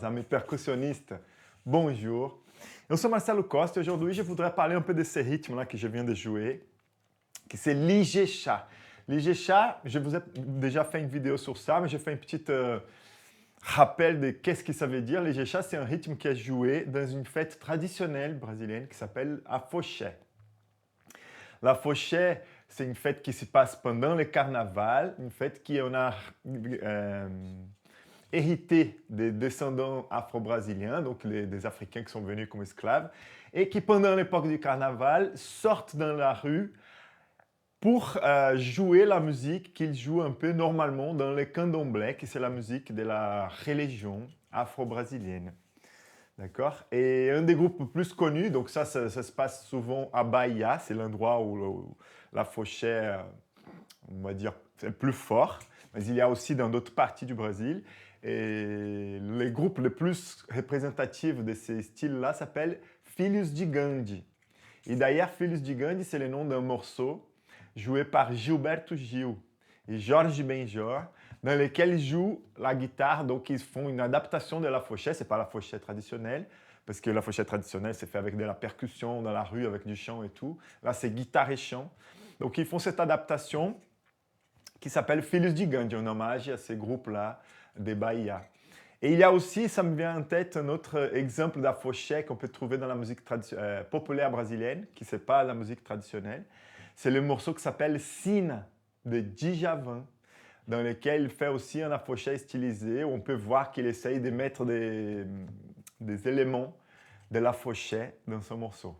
à mes percussionnistes, bonjour. Eu sou Marcelo Costa e aujourd'hui je voudrais parler un peu de ce rythme-là que je viens de jouer, que c'est l'Ijexá. L'Ijexá, je vous ai déjà fait une vidéo sur ça, mais je fais un petit rappel de qu'est-ce que ça veut dire. L'Ijexá, c'est un rythme qui est joué dans une fête traditionnelle brésilienne qui s'appelle Afoxé. L'Afoxé, c'est une fête qui se passe pendant le carnaval, une fête qu'on a hérité des descendants afro-brésiliens, donc des Africains qui sont venus comme esclaves, et qui pendant l'époque du carnaval sortent dans la rue pour jouer la musique qu'ils jouent un peu normalement dans le candomblé, qui c'est la musique de la religion afro-brésilienne. D'accord? Et un des groupes plus connus, donc ça se passe souvent à Bahia, c'est l'endroit où l'Afoxé, on va dire, c'est le plus fort, mais il y a aussi dans d'autres parties du Brésil. Et les groupes les plus représentatifs de ces styles-là s'appellent Filhos de Gandhi. Et d'ailleurs, Filhos de Gandhi, c'est le nom d'un morceau joué par Gilberto Gil et Jorge Benjor, dans lequel ils jouent la guitare. Donc, ils font une adaptation de l'Afoxé. Ce n'est pas l'Afoxé traditionnelle, parce que l'Afoxé traditionnelle, c'est fait avec de la percussion dans la rue, avec du chant et tout. Là, c'est guitare et chant. Donc, ils font cette adaptation qui s'appelle Filhos de Gandhi, en hommage à ces groupes-là de Bahia. Et il y a aussi, ça me vient en tête, un autre exemple d'Afoxé qu'on peut trouver dans la musique populaire brésilienne, qui n'est pas la musique traditionnelle. C'est le morceau qui s'appelle Sina, de Djavan, dans lequel il fait aussi un Afoxé stylisé, où on peut voir qu'il essaye de mettre des éléments de l'Afoxé dans son morceau.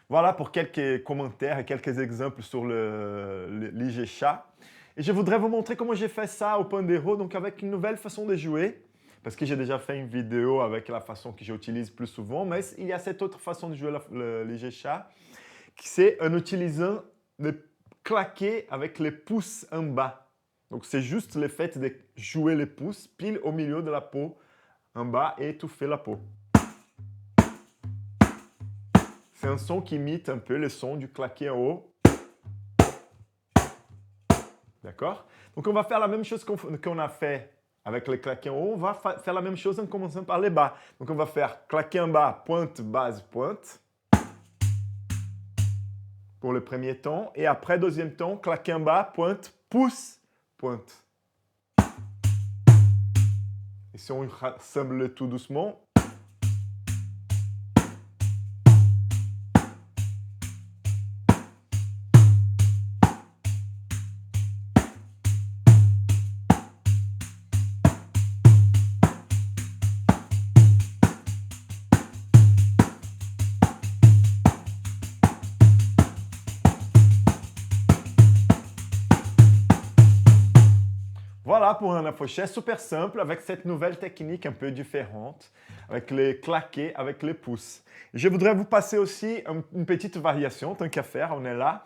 Voilà pour quelques commentaires et quelques exemples sur l'Ijexá. Et je voudrais vous montrer comment j'ai fait ça au pandeiro, donc avec une nouvelle façon de jouer, parce que j'ai déjà fait une vidéo avec la façon que j'utilise plus souvent, mais il y a cette autre façon de jouer l'Ijexá, qui c'est en utilisant le claquer avec les pouces en bas. Donc c'est juste le fait de jouer les pouces pile au milieu de la peau en bas et étouffer la peau. C'est un son qui imite un peu le son du claquer en haut. D'accord? Donc on va faire la même chose qu'on a fait avec le claquer en haut. On va faire la même chose en commençant par les bas. Donc on va faire claquer en bas, pointe, base, pointe. Pour le premier ton. Et après, deuxième ton, claquer en bas, pointe, pouce, pointe. Et si on rassemble le tout doucement. Voilà pour un Afoxé super simple avec cette nouvelle technique un peu différente, avec les claquets, avec les pouces. Je voudrais vous passer aussi une petite variation, tant qu'à faire, on est là,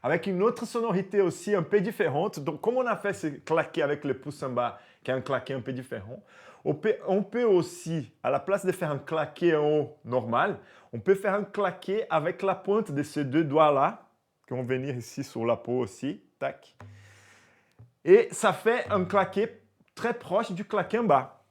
avec une autre sonorité aussi un peu différente. Donc, comme on a fait ce claquet avec les pouces en bas, qui est un claquet un peu différent, on peut aussi, à la place de faire un claquet en haut normal, on peut faire un claquet avec la pointe de ces deux doigts-là, qui vont venir ici sur la peau aussi, tac. Et ça fait un claquet très proche du claquet en bas.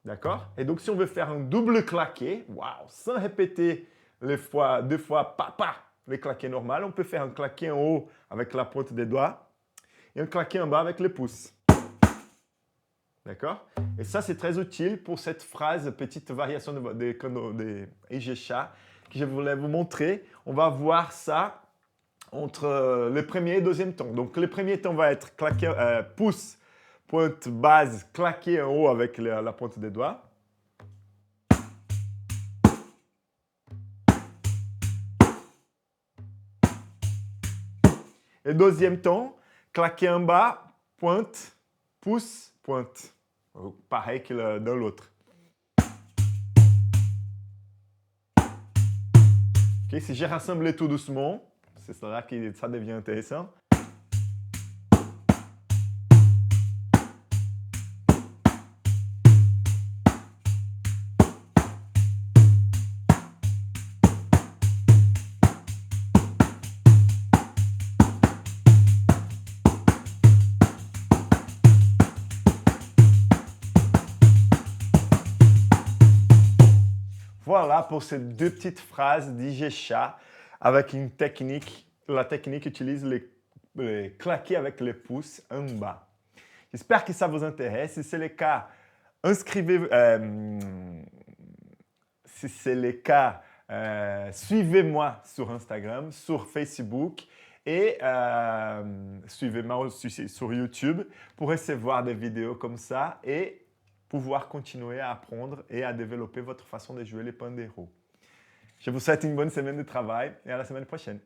D'accord? Et donc, si on veut faire un double claquet, waouh, sans répéter deux fois, papa, les claquets normaux, on peut faire un claquet en haut avec la pointe des doigts et un claquet en bas avec les pouces. D'accord? Et ça, c'est très utile pour cette phrase, petite variation de Ijexá que je voulais vous montrer. On va voir ça entre le premier et le deuxième ton. Donc, le premier ton va être pouce, pointe, base, claquer en haut avec la pointe des doigts. Et deuxième ton, claquer en bas, pointe, pouce, pointe. Pareil que dans l'autre. Okay, si j'ai rassemblé tout doucement, c'est là que ça devient intéressant. voilà pour ces 2 petites phrases d'Igesha avec une technique. La technique utilise les claquer avec les pouces en bas. J'espère que ça vous intéresse. Si c'est le cas, inscrivez-vous. Si c'est le cas, suivez-moi sur Instagram, sur Facebook et suivez-moi aussi sur YouTube pour recevoir des vidéos comme ça et pouvoir continuer à apprendre et à développer votre façon de jouer les Pandero. Je vous souhaite une bonne semaine de travail et à la semaine prochaine.